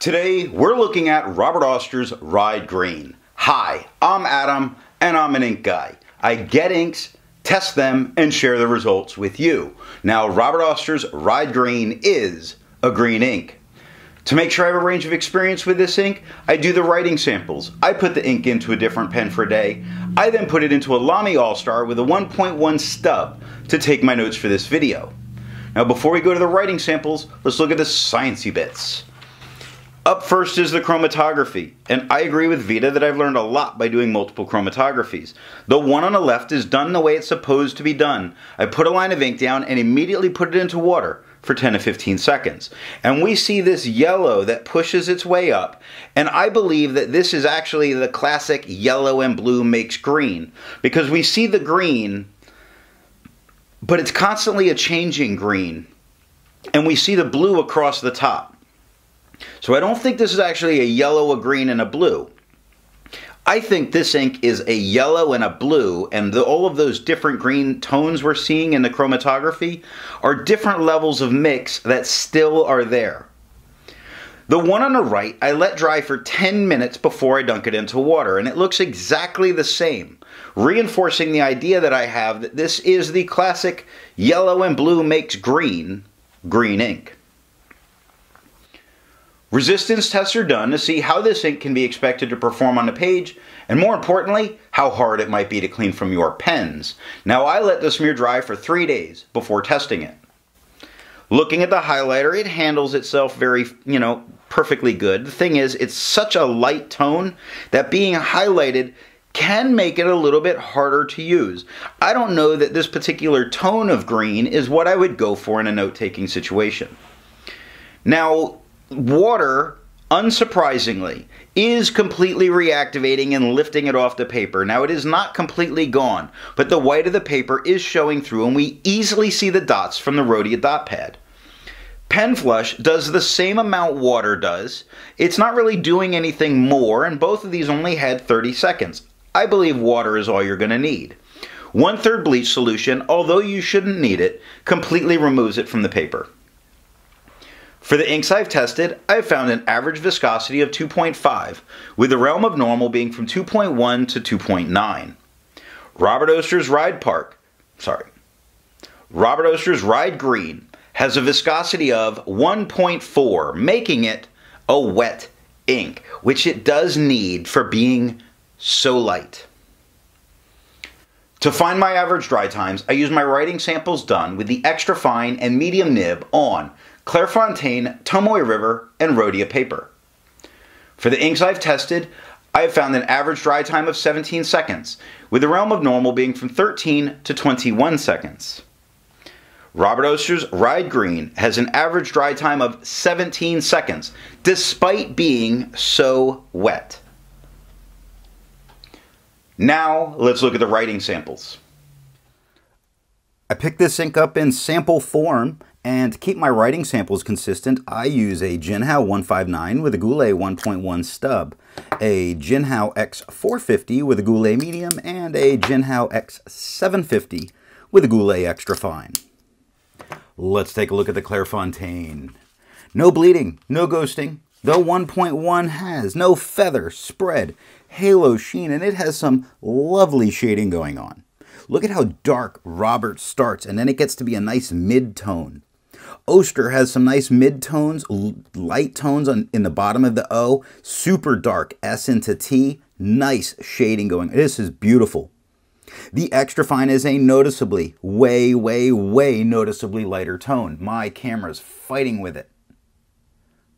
Today, we're looking at Robert Oster's Ryde Green. Hi, I'm Adam, and I'm an ink guy. I get inks, test them, and share the results with you. Now, Robert Oster's Ryde Green is a green ink. To make sure I have a range of experience with this ink, I do the writing samples. I put the ink into a different pen for a day. I then put it into a Lamy All-Star with a 1.1 stub to take my notes for this video. Now, before we go to the writing samples, let's look at the sciencey bits. Up first is the chromatography, and I agree with Vita that I've learned a lot by doing multiple chromatographies. The one on the left is done the way it's supposed to be done. I put a line of ink down and immediately put it into water for 10 to 15 seconds. And we see this yellow that pushes its way up, and I believe that this is actually the classic yellow and blue makes green, because we see the green, but it's constantly a changing green, and we see the blue across the top. So I don't think this is actually a yellow, a green, and a blue. I think this ink is a yellow and a blue, and all of those different green tones we're seeing in the chromatography are different levels of mix that still are there. The one on the right, I let dry for 10 minutes before I dunk it into water, and it looks exactly the same, reinforcing the idea that I have that this is the classic yellow and blue makes green, green ink. Resistance tests are done to see how this ink can be expected to perform on the page, and more importantly, how hard it might be to clean from your pens. Now, I let the smear dry for 3 days before testing it. Looking at the highlighter, it handles itself very, perfectly good. The thing is, it's such a light tone that being highlighted can make it a little bit harder to use. I don't know that this particular tone of green is what I would go for in a note-taking situation. Now, water, unsurprisingly, is completely reactivating and lifting it off the paper. Now, it is not completely gone, but the white of the paper is showing through, and we easily see the dots from the Rhodia dot pad. Pen Flush does the same amount water does. It's not really doing anything more, and both of these only had 30 seconds. I believe water is all you're going to need. 1/3 bleach solution, although you shouldn't need it, completely removes it from the paper. For the inks I've tested, I've found an average viscosity of 2.5, with the realm of normal being from 2.1 to 2.9. Robert Oster's Ryde Green has a viscosity of 1.4, making it a wet ink, which it does need for being so light. To find my average dry times, I use my writing samples done with the extra fine and medium nib on Clairefontaine, Tomoe River, and Rhodia paper. For the inks I've tested, I have found an average dry time of 17 seconds, with the realm of normal being from 13 to 21 seconds. Robert Oster's Ryde Green has an average dry time of 17 seconds, despite being so wet. Now, let's look at the writing samples. I picked this ink up in sample form, and to keep my writing samples consistent, I use a Jinhao 159 with a Goulet 1.1 stub, a Jinhao X450 with a Goulet medium, and a Jinhao X750 with a Goulet extra fine. Let's take a look at the Clairefontaine. No bleeding, no ghosting. The 1.1 has no feather, spread, halo sheen, and it has some lovely shading going on. Look at how dark Robert starts, and then it gets to be a nice mid-tone. Oster has some nice mid-tones, light tones in the bottom of the O, super dark S into T, nice shading going. This is beautiful. The extra fine is a noticeably, way noticeably lighter tone. My camera's fighting with it.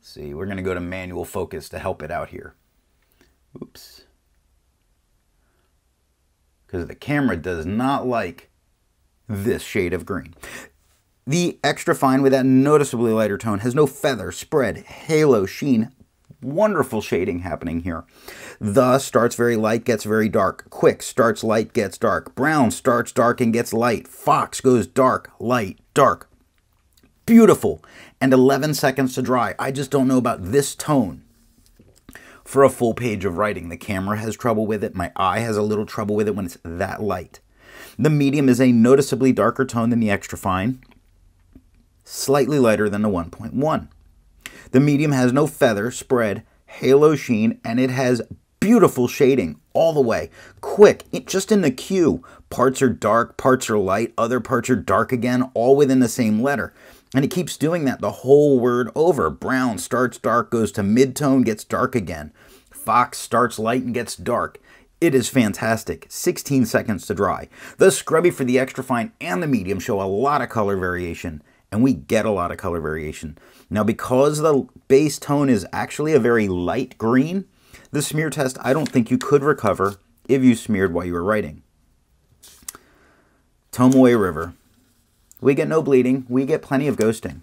See, we're going to go to manual focus to help it out here. Oops. Because the camera does not like this shade of green. The extra fine with that noticeably lighter tone has no feather, spread, halo, sheen. Wonderful shading happening here. The starts very light, gets very dark. Quick starts light, gets dark. Brown starts dark and gets light. Fox goes dark, light, dark. Beautiful. And 11 seconds to dry. I just don't know about this tone for a full page of writing. The camera has trouble with it. My eye has a little trouble with it when it's that light. The medium is a noticeably darker tone than the extra fine, slightly lighter than the 1.1. The medium has no feather, spread, halo sheen, and it has beautiful shading all the way. Quick, just in the Q. Parts are dark, parts are light, other parts are dark again, all within the same letter. And it keeps doing that the whole word over. Brown starts dark, goes to mid-tone, gets dark again. Fox starts light and gets dark. It is fantastic. 16 seconds to dry. The scrubby for the extra fine and the medium show a lot of color variation, and we get a lot of color variation. Now, because the base tone is actually a very light green, the smear test I don't think you could recover if you smeared while you were writing. Tomoe River. We get no bleeding. We get plenty of ghosting.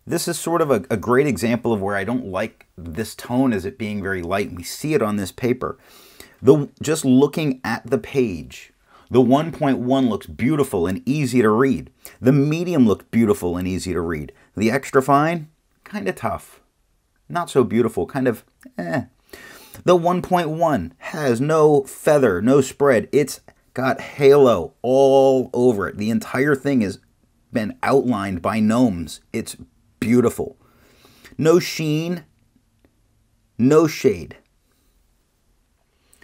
This is sort of a great example of where I don't like this tone as it being very light. We see it on this paper. Just looking at the page, the 1.1 looks beautiful and easy to read. The medium looked beautiful and easy to read. The extra fine, kind of tough. Not so beautiful, kind of eh. The 1.1 has no feather, no spread. It's got halo all over it. The entire thing has been outlined by gnomes. It's beautiful. No sheen, no shade.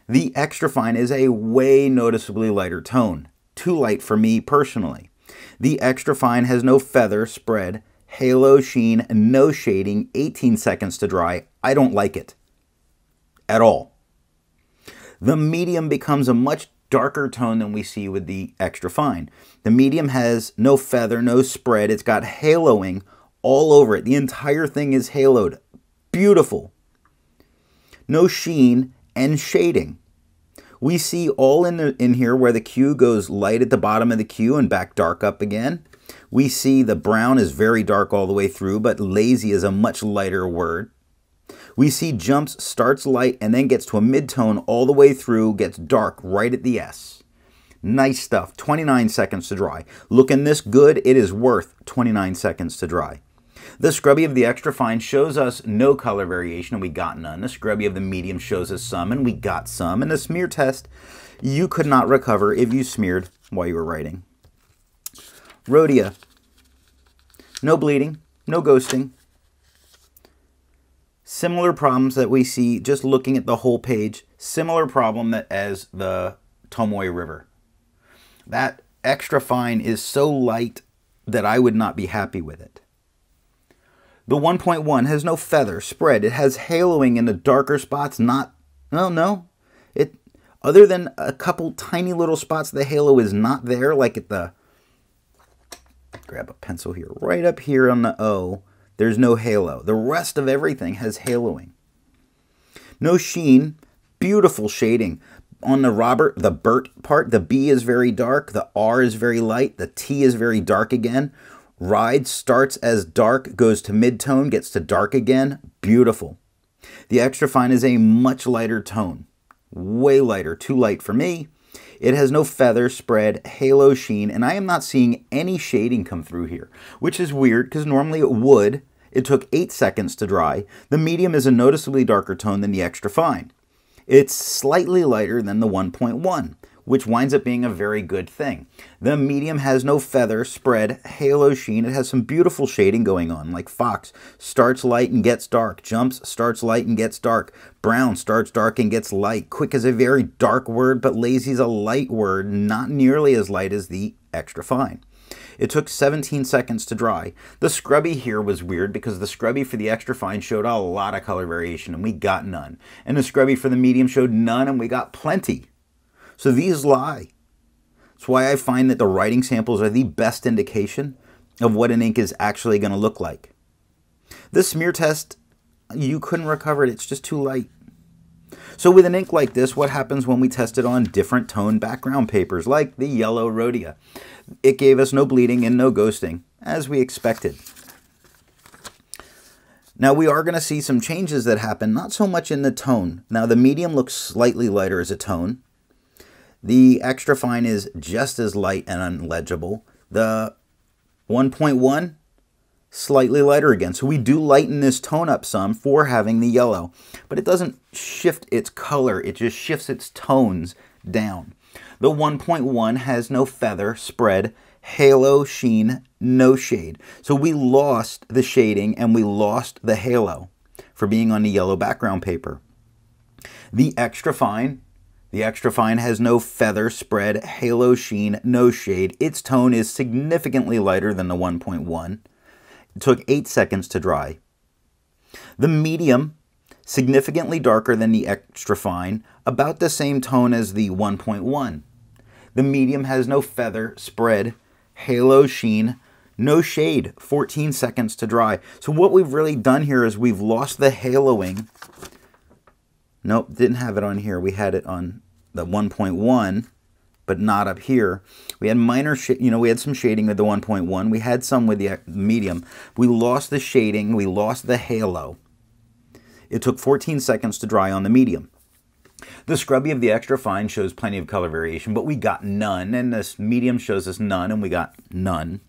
The extra fine is a way noticeably lighter tone. Too light for me personally. The extra fine has no feather, spread, halo sheen, no shading, 18 seconds to dry. I don't like it at all. The medium becomes a much darker tone than we see with the extra fine. The medium has no feather, no spread. It's got haloing all over it. The entire thing is haloed. Beautiful. No sheen and shading. We see all in here where the Q goes light at the bottom of the Q and back dark up again. We see the brown is very dark all the way through, but lazy is a much lighter word. We see jumps, starts light, and then gets to a mid-tone all the way through, gets dark right at the S. Nice stuff. 29 seconds to dry. Looking this good, it is worth 29 seconds to dry. The scrubby of the extra fine shows us no color variation, and we got none. The scrubby of the medium shows us some, and we got some. And the smear test, you could not recover if you smeared while you were writing. Rhodia. No bleeding, no ghosting. Similar problems that we see just looking at the whole page. Similar problem as the Tomoe River. That extra fine is so light that I would not be happy with it. The 1.1 has no feather, spread. It has haloing in the darker spots, other than a couple tiny little spots, the halo is not there, like at the, grab a pencil here, right up here on the O, there's no halo. The rest of everything has haloing. No sheen, beautiful shading. On the Bert part, the B is very dark, the R is very light, the T is very dark again. Ride starts as dark, goes to mid-tone, gets to dark again. Beautiful. The extra fine is a much lighter tone. Way lighter. Too light for me. It has no feather, spread, halo sheen, and I am not seeing any shading come through here, which is weird because normally it would. It took 8 seconds to dry. The medium is a noticeably darker tone than the extra fine. It's slightly lighter than the 1.1. which winds up being a very good thing. The medium has no feather, spread, halo sheen. It has some beautiful shading going on, like Fox starts light and gets dark. Jumps starts light and gets dark. Brown starts dark and gets light. Quick is a very dark word, but lazy is a light word, not nearly as light as the extra fine. It took 17 seconds to dry. The scrubby here was weird because the scrubby for the extra fine showed a lot of color variation and we got none. And the scrubby for the medium showed none and we got plenty. So these lie. That's why I find that the writing samples are the best indication of what an ink is actually going to look like. This smear test, you couldn't recover it. It's just too light. So with an ink like this, what happens when we test it on different tone background papers, like the yellow Rhodia? It gave us no bleeding and no ghosting, as we expected. Now we are going to see some changes that happen, not so much in the tone. Now the medium looks slightly lighter as a tone. The extra fine is just as light and unlegible. The 1.1, slightly lighter again. So we do lighten this tone up some for having the yellow, but it doesn't shift its color. It just shifts its tones down. The 1.1 has no feather, spread, halo, sheen, no shade. So we lost the shading and we lost the halo for being on the yellow background paper. The extra fine has no feather, spread, halo, sheen, no shade. Its tone is significantly lighter than the 1.1. It took 8 seconds to dry. The medium, significantly darker than the extra fine, about the same tone as the 1.1. The medium has no feather, spread, halo, sheen, no shade, 14 seconds to dry. So what we've really done here is we've lost the haloing. Nope, didn't have it on here. We had it on the 1.1, but not up here. We had minor, we had some shading with the 1.1. We had some with the medium. We lost the shading. We lost the halo. It took 14 seconds to dry on the medium. The scrubby of the extra fine shows plenty of color variation, but we got none, and this medium shows us none, and we got none.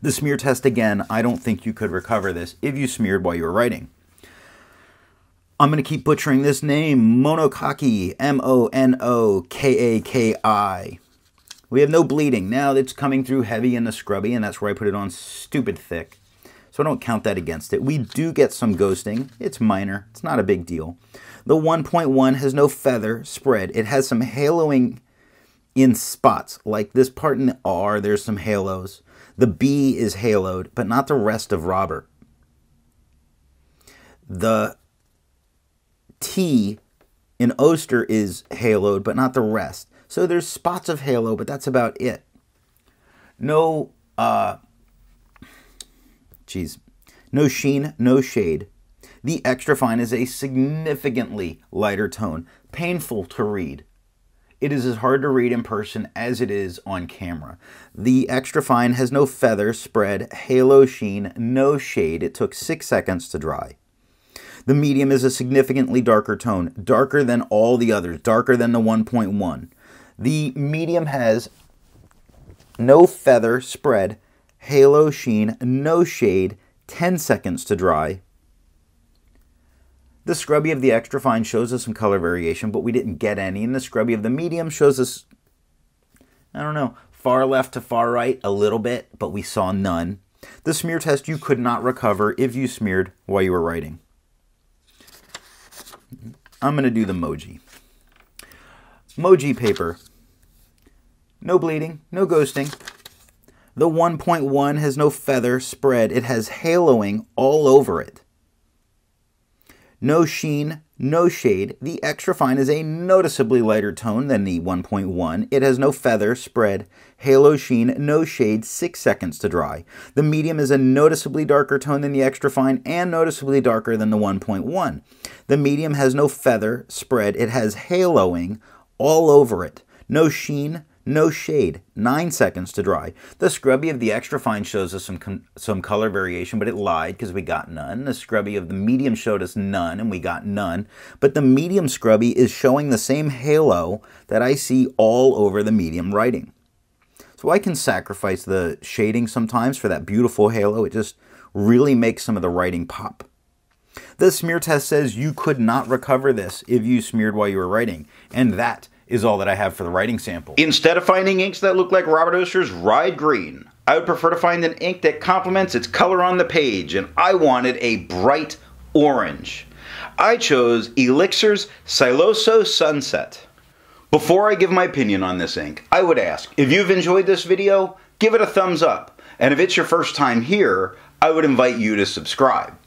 The smear test, again, I don't think you could recover this if you smeared while you were writing. I'm going to keep butchering this name, Monokaki, M-O-N-O-K-A-K-I. We have no bleeding. Now it's coming through heavy in the scrubby, and that's where I put it on stupid thick. So I don't count that against it. We do get some ghosting. It's minor. It's not a big deal. The 1.1 has no feather spread. It has some haloing in spots. Like this part in the R, there's some halos. The B is haloed, but not the rest of Robert. The T in Oster is haloed, but not the rest. So there's spots of halo, but that's about it. No, no sheen, no shade. The extra fine is a significantly lighter tone, painful to read. It is as hard to read in person as it is on camera. The extra fine has no feather, spread, halo, sheen, no shade. It took 6 seconds to dry. The medium is a significantly darker tone, darker than all the others, darker than the 1.1. The medium has no feather, spread, halo, sheen, no shade, 10 seconds to dry. The scrubby of the extra fine shows us some color variation, but we didn't get any. And the scrubby of the medium shows us, I don't know, far left to far right a little bit, but we saw none. The smear test you could not recover if you smeared while you were writing. I'm going to do the Moji. Moji paper. No bleeding, no ghosting. The 1.1 has no feather spread. It has haloing all over it. No sheen, no shade. The extra fine is a noticeably lighter tone than the 1.1. It has no feather, spread, halo, sheen, no shade, 6 seconds to dry. The medium is a noticeably darker tone than the extra fine and noticeably darker than the 1.1. The medium has no feather, spread. It has haloing all over it. No sheen, no shade, 9 seconds to dry. The scrubby of the extra fine shows us some color variation, but it lied because we got none. The scrubby of the medium showed us none, and we got none. But the medium scrubby is showing the same halo that I see all over the medium writing. So I can sacrifice the shading sometimes for that beautiful halo. It just really makes some of the writing pop. The smear test says you could not recover this if you smeared while you were writing, and that is all that I have for the writing sample. Instead of finding inks that look like Robert Oster's Ryde Green, I would prefer to find an ink that complements its color on the page, and I wanted a bright orange. I chose Elixir's Siloso Sunset. Before I give my opinion on this ink, I would ask, if you've enjoyed this video, give it a thumbs up, and if it's your first time here, I would invite you to subscribe.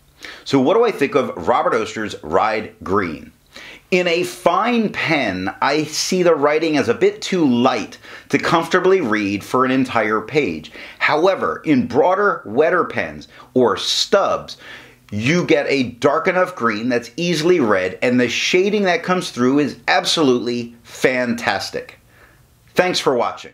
So what do I think of Robert Oster's Ryde Green? In a fine pen, I see the writing as a bit too light to comfortably read for an entire page. However, in broader, wetter pens or stubs, you get a dark enough green that's easily read, and the shading that comes through is absolutely fantastic. Thanks for watching.